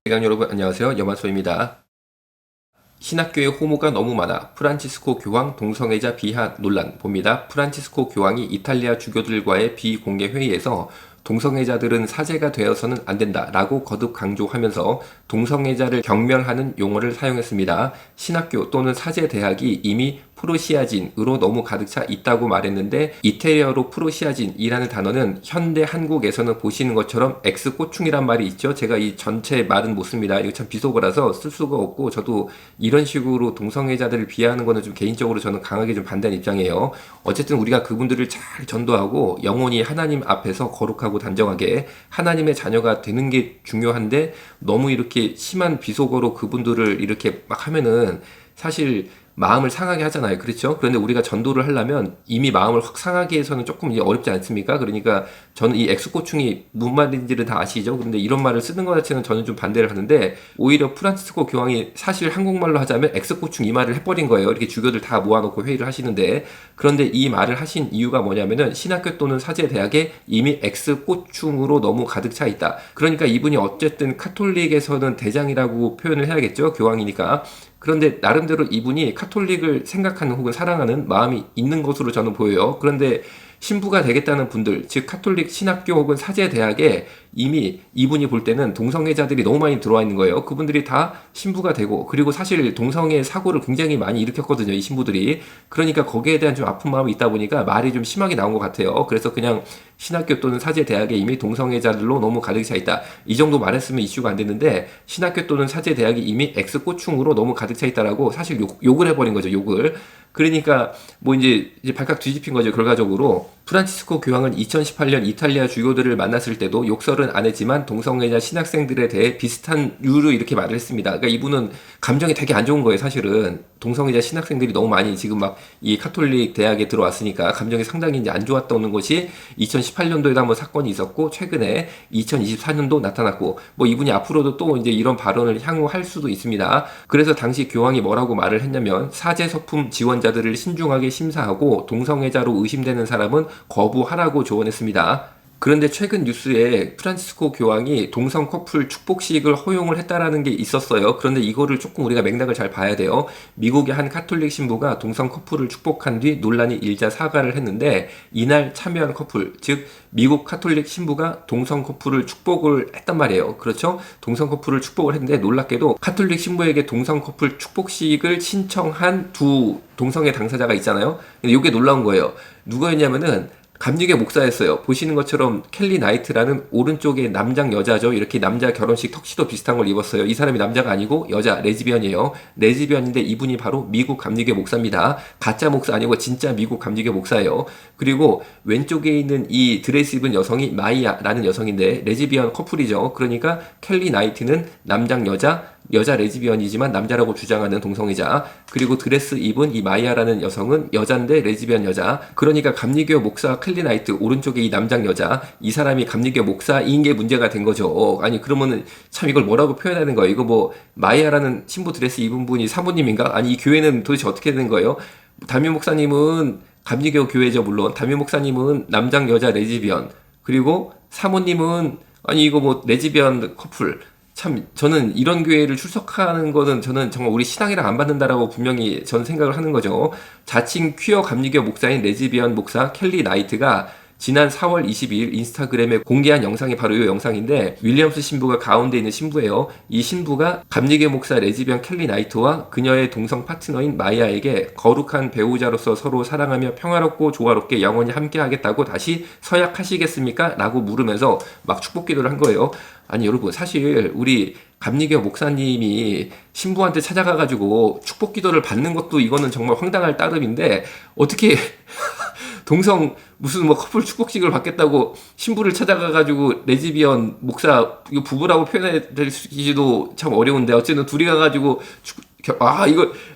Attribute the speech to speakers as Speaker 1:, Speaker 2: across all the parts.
Speaker 1: 대강 여러분 안녕하세요. 염한소입니다. 신학교의 호모가 너무 많아 프란치스코 교황 동성애자 비하 논란 봅니다. 프란치스코 교황이 이탈리아 주교들과의 비공개 회의에서 동성애자들은 사제가 되어서는 안 된다라고 거듭 강조하면서 동성애자를 경멸하는 용어를 사용했습니다. 신학교 또는 사제 대학이 이미 프로시아진으로 너무 가득 차 있다고 말했는데 이태리어로 프로시아진이라는 단어는 현대 한국에서는 보시는 것처럼 X꼬충이란 말이 있죠. 제가 이 전체 말은 못 씁니다. 이거 참 비속어라서 쓸 수가 없고 저도 이런 식으로 동성애자들을 비하하는 거는 좀 개인적으로 저는 강하게 좀 반대하는 입장이에요. 어쨌든 우리가 그분들을 잘 전도하고 영원히 하나님 앞에서 거룩하고 단정하게 하나님의 자녀가 되는 게 중요한데 너무 이렇게 심한 비속어로 그분들을 이렇게 막 하면은 사실 마음을 상하게 하잖아요. 그렇죠? 그런데 우리가 전도를 하려면 이미 마음을 확 상하게 해서는 조금 이제 어렵지 않습니까? 그러니까 저는 이 엑스코충이 무슨 말인지를 다 아시죠? 그런데 이런 말을 쓰는 것 자체는 저는 좀 반대를 하는데 오히려 프란치스코 교황이 사실 한국말로 하자면 엑스코충 이 말을 해버린 거예요. 이렇게 주교들 다 모아놓고 회의를 하시는데 그런데 이 말을 하신 이유가 뭐냐면은 신학교 또는 사제 대학에 이미 엑스코충으로 너무 가득 차 있다. 그러니까 이분이 어쨌든 카톨릭에서는 대장이라고 표현을 해야겠죠? 교황이니까. 그런데 나름대로 이분이 카톨릭을 생각하는 혹은 사랑하는 마음이 있는 것으로 저는 보여요. 그런데 신부가 되겠다는 분들, 즉 카톨릭 신학교 혹은 사제 대학에 이미 이분이 볼 때는 동성애자들이 너무 많이 들어와 있는 거예요. 그분들이 다 신부가 되고 그리고 사실 동성애 사고를 굉장히 많이 일으켰거든요. 이 신부들이. 그러니까 거기에 대한 좀 아픈 마음이 있다 보니까 말이 좀 심하게 나온 것 같아요. 그래서 그냥 신학교 또는 사제 대학에 이미 동성애자들로 너무 가득 차 있다. 이 정도 말했으면 이슈가 안 됐는데 신학교 또는 사제 대학이 이미 X꼬충으로 너무 가득 차 있다라고 사실 욕을 해버린 거죠. 욕을. 그러니까 뭐 이제 발칵 뒤집힌 거죠. 결과적으로 프란치스코 교황은 2018년 이탈리아 주교들을 만났을 때도 욕설은 안 했지만 동성애자 신학생들에 대해 비슷한 류로 이렇게 말을 했습니다. 그러니까 이분은 감정이 되게 안 좋은 거예요. 사실은 동성애자 신학생들이 너무 많이 지금 막 이 카톨릭 대학에 들어왔으니까 감정이 상당히 이제 안 좋았던 것이 2018년도에도 한번 사건이 있었고 최근에 2024년도 나타났고 뭐 이분이 앞으로도 또 이제 이런 발언을 향후 할 수도 있습니다. 그래서 당시 교황이 뭐라고 말을 했냐면 사제 서품 지원자들을 신중하게 심사하고 동성애자로 의심되는 사람은 거부하라고 조언했습니다. 그런데 최근 뉴스에 프란치스코 교황이 동성 커플 축복식을 허용을 했다라는 게 있었어요. 그런데 이거를 조금 우리가 맥락을 잘 봐야 돼요. 미국의 한 카톨릭 신부가 동성 커플을 축복한 뒤 논란이 일자 사과를 했는데 이날 참여한 커플, 즉 미국 카톨릭 신부가 동성 커플을 축복을 했단 말이에요. 그렇죠? 동성 커플을 축복을 했는데 놀랍게도 카톨릭 신부에게 동성 커플 축복식을 신청한 두 동성애 당사자가 있잖아요. 근데 이게 놀라운 거예요. 누구였냐면은 감리교 목사였어요. 보시는 것처럼 켈리 나이트라는 오른쪽에 남장 여자죠. 이렇게 남자 결혼식 턱시도 비슷한 걸 입었어요. 이 사람이 남자가 아니고 여자 레즈비언이에요. 레즈비언인데 이분이 바로 미국 감리교 목사입니다. 가짜 목사 아니고 진짜 미국 감리교 목사예요. 그리고 왼쪽에 있는 이 드레스 입은 여성이 마이아라는 여성인데 레즈비언 커플이죠. 그러니까 켈리 나이트는 남장 여자 레즈비언이지만 남자라고 주장하는 동성애자, 그리고 드레스 입은 이 마이아라는 여성은 여잔데 레즈비언 여자. 그러니까 감리교 목사 켈리 나이트 오른쪽에 이 남장 여자, 이 사람이 감리교 목사인 게 문제가 된 거죠. 아니 그러면은 참 이걸 뭐라고 표현하는 거예요? 이거 뭐 마이아라는 신부 드레스 입은 분이 사모님인가? 아니 이 교회는 도대체 어떻게 된 거예요? 담임 목사님은 감리교 교회죠. 물론 담임 목사님은 남장 여자 레즈비언, 그리고 사모님은 아니 이거 뭐 레즈비언 커플. 참 저는 이런 교회를 출석하는 거는 저는 정말 우리 신앙이랑 안 받는다라고 분명히 전 생각을 하는 거죠. 자칭 퀴어 감리교 목사인 레즈비언 목사 켈리 나이트가 지난 4월 22일 인스타그램에 공개한 영상이 바로 이 영상인데 윌리엄스 신부가 가운데 있는 신부예요. 이 신부가 감리교 목사 레즈비언 켈리 나이트와 그녀의 동성 파트너인 마이아에게 거룩한 배우자로서 서로 사랑하며 평화롭고 조화롭게 영원히 함께하겠다고 다시 서약하시겠습니까? 라고 물으면서 막 축복 기도를 한 거예요. 아니 여러분 사실 우리 감리교 목사님이 신부한테 찾아가가지고 축복 기도를 받는 것도 이거는 정말 황당할 따름인데 어떻게 동성 무슨 뭐 커플 축복식을 받겠다고 신부를 찾아가가지고 레즈비언 목사 이거 부부라고 표현해드리기도 참 어려운데 어쨌든 둘이 가가지고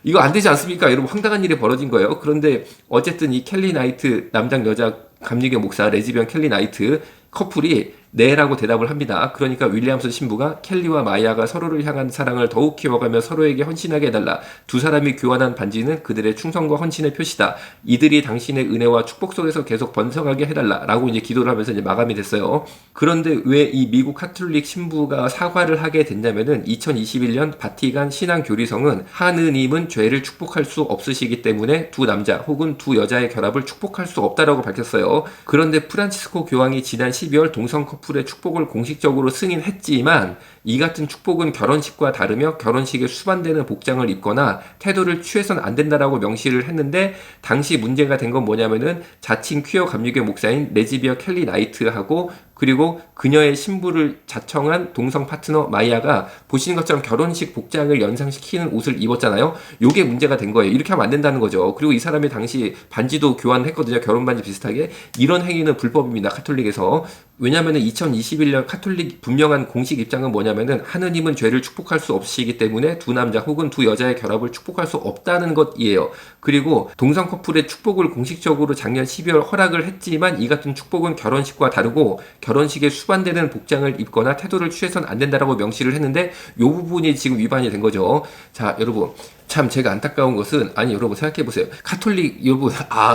Speaker 1: 이거 안 되지 않습니까? 여러분 황당한 일이 벌어진 거예요. 그런데 어쨌든 이 켈리 나이트 남장 여자 감리교 목사 레즈비언 켈리 나이트 커플이 네라고 대답을 합니다. 그러니까 윌리엄슨 신부가 켈리와 마이아가 서로를 향한 사랑을 더욱 키워가며 서로에게 헌신하게 해달라. 두 사람이 교환한 반지는 그들의 충성과 헌신의 표시다. 이들이 당신의 은혜와 축복 속에서 계속 번성하게 해달라. 라고 이제 기도를 하면서 이제 마감이 됐어요. 그런데 왜 이 미국 카톨릭 신부가 사과를 하게 됐냐면은 2021년 바티칸 신앙교리성은 하느님은 죄를 축복할 수 없으시기 때문에 두 남자 혹은 두 여자의 결합을 축복할 수 없다라고 밝혔어요. 그런데 프란치스코 교황이 지난 12월 동성 커플의 축복을 공식적으로 승인했지만 이 같은 축복은 결혼식과 다르며 결혼식에 수반되는 복장을 입거나 태도를 취해서는 안 된다라고 명시를 했는데 당시 문제가 된 건 뭐냐면은 자칭 퀴어 감리교 목사인 레즈비어 켈리 나이트하고 그리고 그녀의 신부를 자청한 동성 파트너 마이아가 보시는 것처럼 결혼식 복장을 연상시키는 옷을 입었잖아요. 요게 문제가 된 거예요. 이렇게 하면 안 된다는 거죠. 그리고 이 사람이 당시 반지도 교환했거든요. 결혼 반지 비슷하게. 이런 행위는 불법입니다. 카톨릭에서. 왜냐면은 2021년 카톨릭 분명한 공식 입장은 뭐냐면은 하느님은 죄를 축복할 수 없으시기 때문에 두 남자 혹은 두 여자의 결합을 축복할 수 없다는 것이에요. 그리고 동성 커플의 축복을 공식적으로 작년 12월 허락을 했지만 이 같은 축복은 결혼식과 다르고 결혼식에 수반되는 복장을 입거나 태도를 취해서는 안 된다라고 명시를 했는데 이 부분이 지금 위반이 된 거죠. 자, 여러분. 참 제가 안타까운 것은 아니 여러분 생각해보세요. 카톨릭 여러분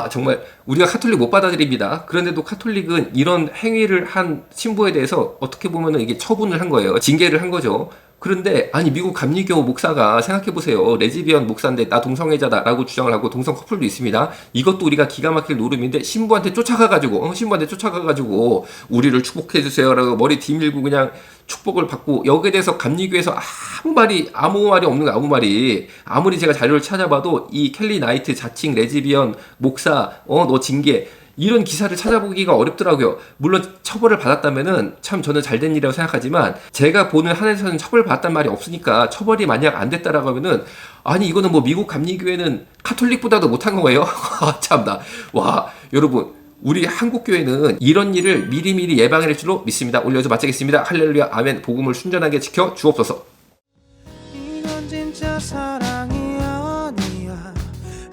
Speaker 1: 정말 우리가 카톨릭 못 받아들입니다. 그런데도 카톨릭은 이런 행위를 한 신부에 대해서 어떻게 보면은 이게 처분을 한 거예요. 징계를 한 거죠. 그런데 아니 미국 감리교 목사가 생각해보세요. 레즈비언 목사인데 나 동성애자다 라고 주장을 하고 동성 커플도 있습니다. 이것도 우리가 기가 막힐 노름인데 신부한테 쫓아가가지고 우리를 축복해주세요 라고 머리 뒤밀고 그냥 축복을 받고 여기에 대해서 감리교에서 아무 말이 없는 거야. 아무 말이. 아무리 제가 자료를 찾아봐도 이 켈리 나이트 자칭 레즈비언 목사 너 징계 이런 기사를 찾아보기가 어렵더라고요. 물론 처벌을 받았다면은 참 저는 잘된 일이라고 생각하지만 제가 보는 한에서는 처벌을 받았단 말이 없으니까 처벌이 만약 안 됐다라고 하면은 아니 이거는 뭐 미국 감리교회는 카톨릭보다도 못한 거예요? 참나. 와 여러분 우리 한국교회는 이런 일을 미리미리 예방할 줄로 믿습니다. 올려서 마치겠습니다. 할렐루야 아멘. 복음을 순전하게 지켜 주옵소서.
Speaker 2: 이건 진짜 사랑이 아니야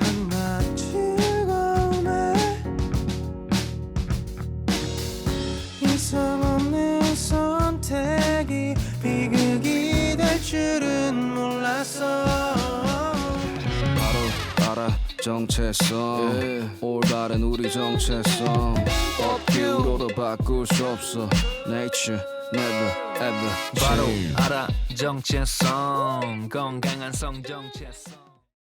Speaker 2: 한낱 즐거움에 이성 없는 선택이 비극이 될 줄은 몰랐어
Speaker 3: 바로 알아 정체성 올바른 우리 정체성 업기로도 바꿀 수 없어 Nature never ever
Speaker 4: 바로
Speaker 3: change
Speaker 4: 알아 정체성 건강한 성 정체성